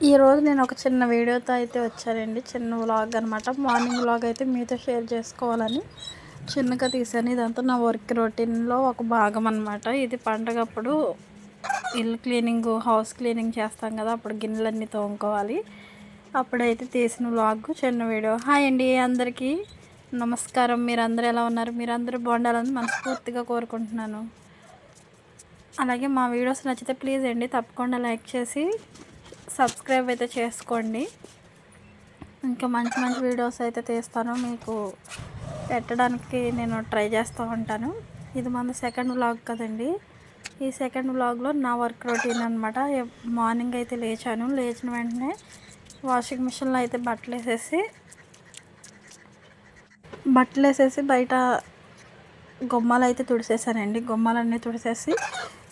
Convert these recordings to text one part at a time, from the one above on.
ఈరోజు నేను ఒక చిన్న వీడియోతో అయితే వచ్చానండి. చిన్న వ్లాగ్ అనమాట. మార్నింగ్ వ్లాగ్ అయితే మీతో షేర్ చేసుకోవాలని చిన్నగా తీసాను. ఇదంతా నా వర్క్ రొటీన్లో ఒక భాగం అనమాట. ఇది పండగప్పుడు ఇల్లు క్లీనింగ్, హౌస్ క్లీనింగ్ చేస్తాం కదా, అప్పుడు గిన్నెలన్నీ తోముకోవాలి. అప్పుడైతే తీసిన వ్లాగ్ చిన్న వీడియో. హాయ్ అండి అందరికీ, నమస్కారం. మీరందరూ ఎలా ఉన్నారు? మీరందరూ బాగుండాలని మనస్ఫూర్తిగా కోరుకుంటున్నాను. అలాగే మా వీడియోస్ నచ్చితే ప్లీజ్ అండి తప్పకుండా లైక్ చేసి సబ్స్క్రైబ్ అయితే చేసుకోండి. ఇంకా మంచి మంచి వీడియోస్ అయితే తీస్తాను, మీకు పెట్టడానికి నేను ట్రై చేస్తూ ఉంటాను. ఇది మన సెకండ్ వ్లాగ్ కదండి. ఈ సెకండ్ వ్లాగ్లో నా వర్క్ రొటీన్ అనమాట. మార్నింగ్ అయితే లేచాను. లేచిన వెంటనే వాషింగ్ మిషన్లో అయితే బట్టలు వేసేసి బయట గుమ్మాలు అయితే తుడిసేసానండి. గుమ్మాలన్నీ తుడిసేసి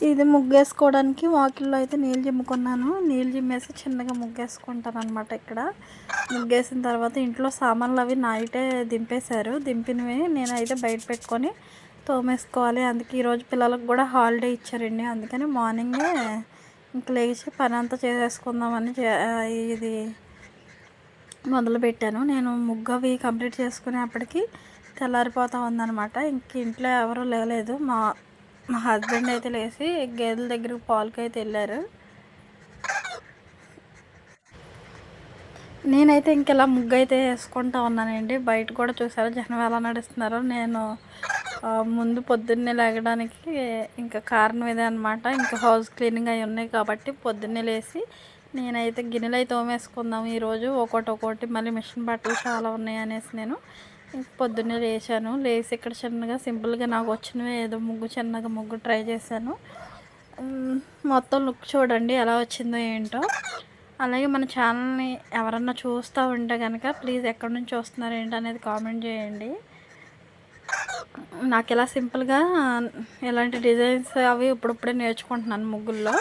ఇది ముగ్గేసుకోవడానికి వాకిల్లో అయితే నీళ్ళు జిమ్ముకున్నాను. నీళ్ళు జిమ్మేసి చిన్నగా ముగ్గేసుకుంటాను అనమాట. ఇక్కడ ముగ్గేసిన తర్వాత ఇంట్లో సామాన్లు అవి నైటే దింపేశారు. దింపినవి నేనైతే బయట పెట్టుకొని తోమేసుకోవాలి. అందుకే ఈరోజు పిల్లలకు కూడా హాలిడే ఇచ్చారండి. అందుకని మార్నింగే ఇంక లేచి పని అంతా చేసేసుకుందామని ఇది మొదలుపెట్టాను. నేను ముగ్గు అవి కంప్లీట్ చేసుకునేప్పటికి తెల్లారిపోతూ ఉందన్నమాట. ఇంక ఇంట్లో ఎవరూ లేలేదు. మా హస్బెండ్ అయితే లేచి గేదెల దగ్గరికి పాలకి అయితే వెళ్ళారు. నేనైతే ఇంకెలా ముగ్గు అయితే వేసుకుంటూ ఉన్నానండి. బయట కూడా చూసారు జనం ఎలా నడుస్తున్నారు. నేను ముందు పొద్దున్నే లేగడానికి ఇంకా కారణం ఇదే అనమాట. ఇంకా హౌస్ క్లీనింగ్ అవి ఉన్నాయి కాబట్టి పొద్దున్నే లేచి నేనైతే గిన్నెలు అయితే తోమేసుకుందాం ఈరోజు ఒక్కొక్కటి. మళ్ళీ మిషన్ బట్టలు చాలా ఉన్నాయి అనేసి నేను పొద్దున్నే లేచాను. లేచి ఇక్కడ చిన్నగా సింపుల్గా నాకు వచ్చినవి ఏదో చిన్నగా ముగ్గు ట్రై చేశాను. మొత్తం లుక్ చూడండి ఎలా వచ్చిందో ఏంటో. అలాగే మన ఛానల్ని ఎవరన్నా చూస్తూ ఉంటే కనుక ప్లీజ్ ఎక్కడి నుంచి చూస్తున్నారు ఏంటి అనేది కామెంట్ చేయండి. నాకు ఇలా సింపుల్గా ఎలాంటి డిజైన్స్ అవి ఇప్పుడిప్పుడే నేర్చుకుంటున్నాను ముగ్గుల్లో.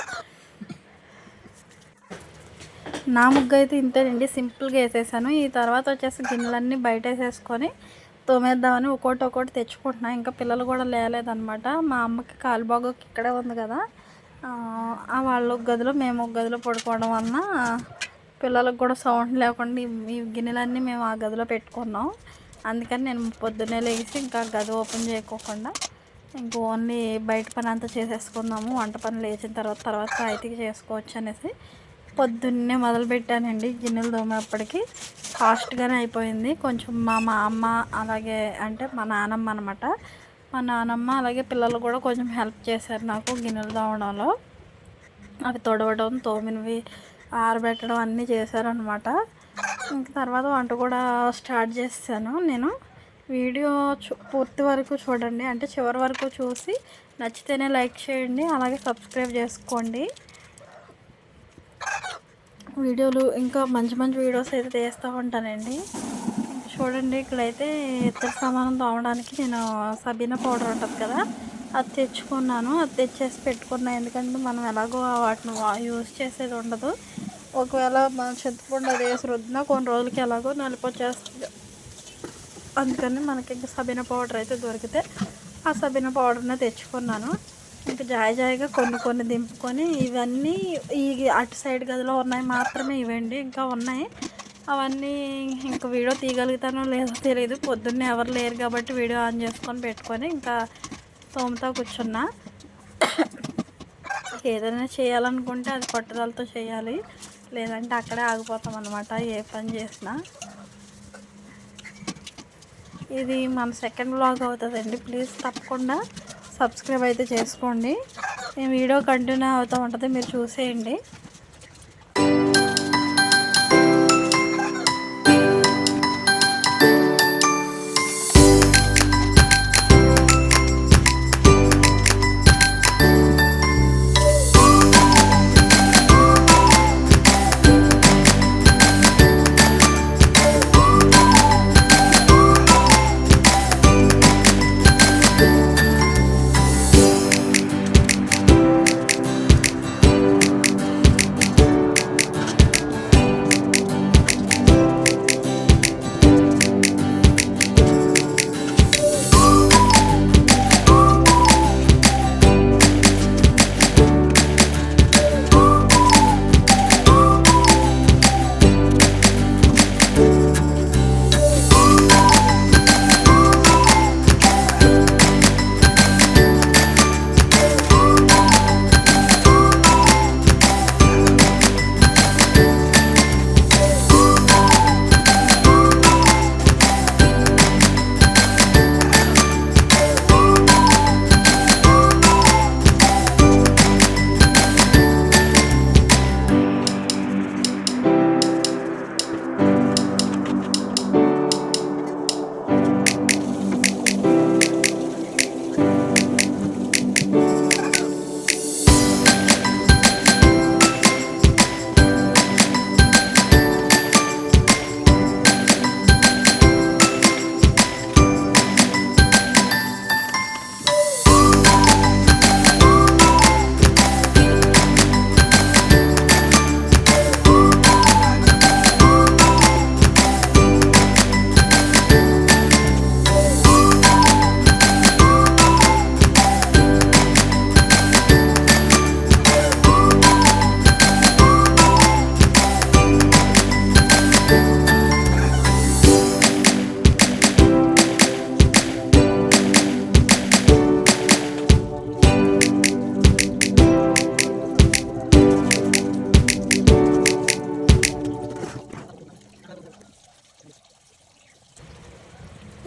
నా ముగ్గు అయితే ఇంతేనండి, సింపుల్గా వేసేసాను. ఈ తర్వాత వచ్చేసి గిన్నెలన్నీ బయట వేసేసుకొని తోమేద్దామని ఒక్కొక్కటి తెచ్చుకుంటున్నా. ఇంకా పిల్లలు కూడా లేలేదనమాట. మా అమ్మకి కాలు బాగోకి ఇక్కడే ఉంది కదా, వాళ్ళ గదిలో మేము ఒక గదిలో పడుకోవడం వలన పిల్లలకు కూడా సౌండ్ లేకుండా ఈ గిన్నెలన్నీ మేము ఆ గదిలో పెట్టుకున్నాం. అందుకని నేను పొద్దున్నే లేచి ఇంకా గది ఓపెన్ చేయకోకుండా ఇంక ఓన్లీ బయట పని అంతా చేసేసుకుందాము, వంట పని లేచిన తర్వాత రైతికి చేసుకోవచ్చు అనేసి పొద్దున్నే మొదలుపెట్టానండి. గిన్నెలు తోమేప్పటికి ఫాస్ట్గానే అయిపోయింది. కొంచెం మా అమ్మ అలాగే అంటే మా నానమ్మ అనమాట. మా నానమ్మ అలాగే పిల్లలు కూడా కొంచెం హెల్ప్ చేశారు నాకు గిన్నెలు తోమడంలో. అవి తొడవడం, తోమినవి ఆరబెట్టడం అన్నీ చేశారనమాట. ఇంక తర్వాత వంట కూడా స్టార్ట్ చేశాను. నేను వీడియో పూర్తి వరకు చూడండి, అంటే చివరి వరకు చూసి నచ్చితేనే లైక్ చేయండి, అలాగే సబ్స్క్రైబ్ చేసుకోండి. వీడియోలు ఇంకా మంచి మంచి వీడియోస్ అయితే తీస్తూ ఉంటానండి. చూడండి ఇక్కడైతే ఇతర సామానం తోమడానికి నేను సబీనా పౌడర్ ఉంటుంది కదా, అది తెచ్చుకున్నాను. అది తెచ్చేసి పెట్టుకున్నాను. ఎందుకంటే మనం ఎలాగో వాటిని యూజ్ చేసేది ఉండదు. ఒకవేళ మన చింతపండు అది వేసి రుద్దినా కొన్ని రోజులకి ఎలాగో నలిపొచ్చేస్తుంది. అందుకని మనకి ఇంకా సబీనా పౌడర్ అయితే దొరికితే ఆ సబీనా పౌడర్నే తెచ్చుకున్నాను. ఇంకా జాయిగా కొన్ని దింపుకొని ఇవన్నీ ఈ అటు సైడ్ గదిలో ఉన్నాయి మాత్రమే ఇవ్వండి. ఇంకా ఉన్నాయి అవన్నీ ఇంకా వీడియో తీయగలుగుతానో లేదో తెలియదు. పొద్దున్నే ఎవరు లేరు కాబట్టి వీడియో ఆన్ చేసుకొని పెట్టుకొని ఇంకా తోముతా కూర్చున్నా. ఏదైనా చేయాలనుకుంటే అది పట్టుదలతో చేయాలి, లేదంటే అక్కడే ఆగిపోతాం అన్నమాట ఏ పని చేసినా. ఇది మన సెకండ్ వ్లాగ్ అవుతుందండి. ప్లీజ్ తప్పకుండా సబ్స్క్రైబ్ అయితే చేసుకోండి. నేను వీడియో కంటిన్యూ అవుతూ ఉంటుంది, మీరు చూసేయండి.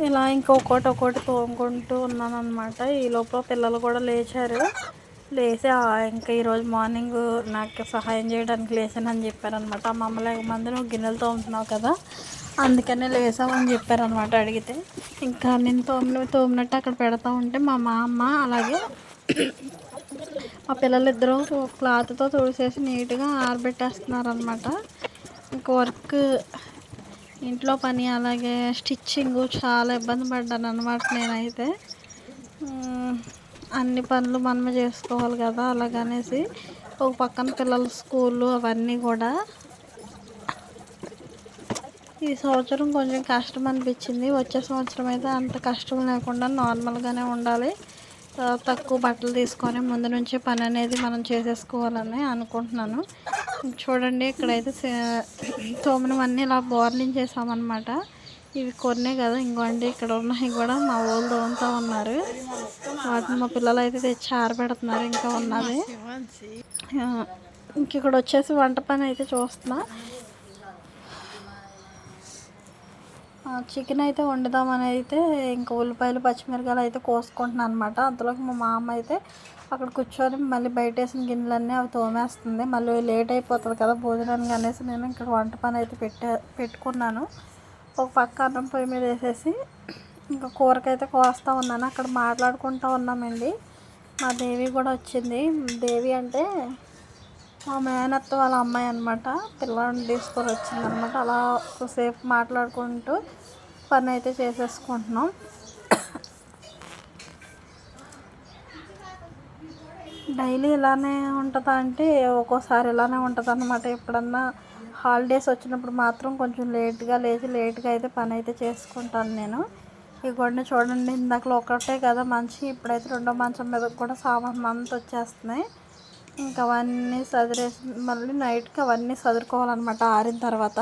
ఇలా ఇంకా ఒక్కొక్కటి తోముకుంటూ ఉన్నాను అనమాట. ఈ లోపల పిల్లలు కూడా లేచారు. లేచి ఇంకా ఈరోజు మార్నింగ్ నాకు సహాయం చేయడానికి లేచానని చెప్పారనమాట. మా అమ్మ లేకమంది నువ్వు గిన్నెలు తోముతున్నావు కదా, అందుకనే లేసామని చెప్పారనమాట అడిగితే. ఇంకా నేను తోమినట్టు అక్కడ పెడతా ఉంటే మా అమ్మ అలాగే మా పిల్లలిద్దరూ క్లాత్తో తుడిసేసి నీట్గా ఆరబెట్టేస్తున్నారనమాట. ఇంకా వర్క్ ఇంట్లో పని అలాగే స్టిచ్చింగ్ చాలా ఇబ్బంది పడ్డాను అనమాట నేనైతే. అన్ని పనులు మనమే చేసుకోవాలి కదా, అలాగనేసి ఒక పక్కన పిల్లల స్కూళ్ళు అవన్నీ కూడా. ఈ సంవత్సరం కొంచెం కష్టం అనిపించింది. వచ్చే సంవత్సరం అయితే అంత కష్టం లేకుండా నార్మల్గానే ఉండాలి. తక్కువ బట్టలు తీసుకొని ముందు నుంచి పని అనేది మనం చేసేసుకోవాలని అనుకుంటున్నాను. చూడండి ఇక్కడైతే తోమనవన్నీ ఇలా బోర్లింగ్ చేసామన్నమాట. ఇవి కొన్నే కదా, ఇంకోండి ఇక్కడ ఉన్నాయి కూడా మా ఊళ్ళు తోముతూ ఉన్నారు. వాటిని మా పిల్లలు అయితే తెచ్చి ఆరబెడుతున్నారు. ఇంకా ఉన్నది. ఇంక ఇక్కడ వచ్చేసి వంట పని అయితే చూస్తున్నా. చికెన్ అయితే వండుదామని అయితే ఇంకా ఉల్లిపాయలు పచ్చిమిరకాయలు అయితే కోసుకుంటున్నాను అనమాట. అంతలోకి మా మామ అయితే అక్కడ కూర్చొని మళ్ళీ బయట వేసిన గిన్నెలన్నీ అవి తోమేస్తుంది. మళ్ళీ లేట్ అయిపోతుంది కదా భోజనానికి అనేసి నేను ఇక్కడ వంట పని అయితే పెట్టుకున్నాను. ఒక పక్క అన్నం పొయ్యి మీద వేసేసి ఇంకా కూరకైతే కోస్తూ ఉన్నాను. అక్కడ మాట్లాడుకుంటూ ఉన్నామండి. మా దేవి కూడా వచ్చింది. దేవి అంటే మా మేనత్త వాళ్ళ అమ్మాయి అనమాట. పిల్లల్ని తీసుకొని వచ్చిందనమాట. అలా కొద్దిసేపు మాట్లాడుకుంటూ పని అయితే చేసేసుకుంటున్నాం. డైలీ ఇలానే ఉంటుందా అంటే ఒక్కోసారి ఇలానే ఉంటుంది అన్నమాట. ఎప్పుడన్నా హాలిడేస్ వచ్చినప్పుడు మాత్రం కొంచెం లేట్గా లేచి లేట్గా అయితే పని అయితే చేసుకుంటాను నేను. ఇవన్నీ చూడండి, ఇందాకలో ఒకటే కదా మంచి, ఇప్పుడైతే రెండో మంచం మీద కూడా సామాన్ అంతా వచ్చేస్తున్నాయి. ఇంకా అవన్నీ సదిరేసి మళ్ళీ నైట్కి అవన్నీ సదురుకోవాలన్నమాట ఆరిన తర్వాత.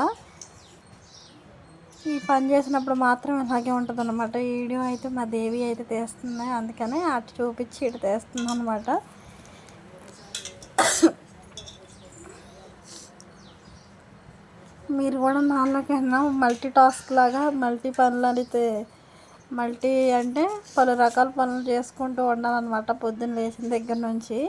ఈ పని చేసినప్పుడు మాత్రం ఇలాగే ఉంటుంది అనమాట. ఈ వీడియో అయితే మా దేవి అయితే తీస్తుంది, అందుకనే అటు చూపించి ఇటు తీస్తుంది అనమాట. మీరు కూడా నాలోకైనా మల్టీ టాస్క్ లాగా మల్టీ పనులు అయితే మల్టీ అంటే పలు రకాల పనులు చేసుకుంటూ ఉండాలన్నమాట పొద్దున్న లేచిన దగ్గర నుంచి.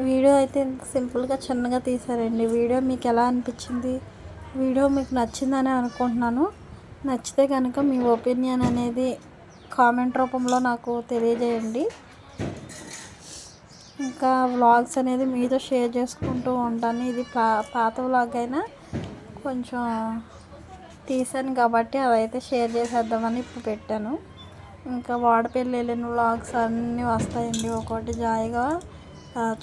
వీడియో అయితే ఇంత సింపుల్గా చిన్నగా తీసారండి. వీడియో మీకు ఎలా అనిపించింది? వీడియో మీకు నచ్చిందని అనుకుంటున్నాను. నచ్చితే కనుక మీ ఒపీనియన్ అనేది కామెంట్ రూపంలో నాకు తెలియజేయండి. ఇంకా వ్లాగ్స్ అనేది మీతో షేర్ చేసుకుంటూ ఉంటాను. ఇది పాత వ్లాగ్ అయినా కొంచెం తీసాను కాబట్టి అదైతే షేర్ చేసేద్దామని ఇప్పుడు పెట్టాను. ఇంకా వాడపల్లి వెళ్ళిన వ్లాగ్స్ అన్నీ వస్తాయండి. ఒక్కొక్కటి జాయిగా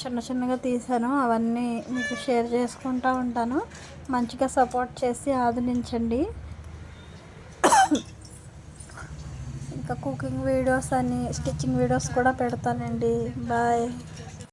చిన్నగా తీసాను. అవన్నీ మీకు షేర్ చేసుకుంటూ ఉంటాను. మంచిగా సపోర్ట్ చేసి ఆదరించండి. ఇంకా కుకింగ్ వీడియోస్ అని స్టిచ్చింగ్ వీడియోస్ కూడా పెడతానండి. బాయ్.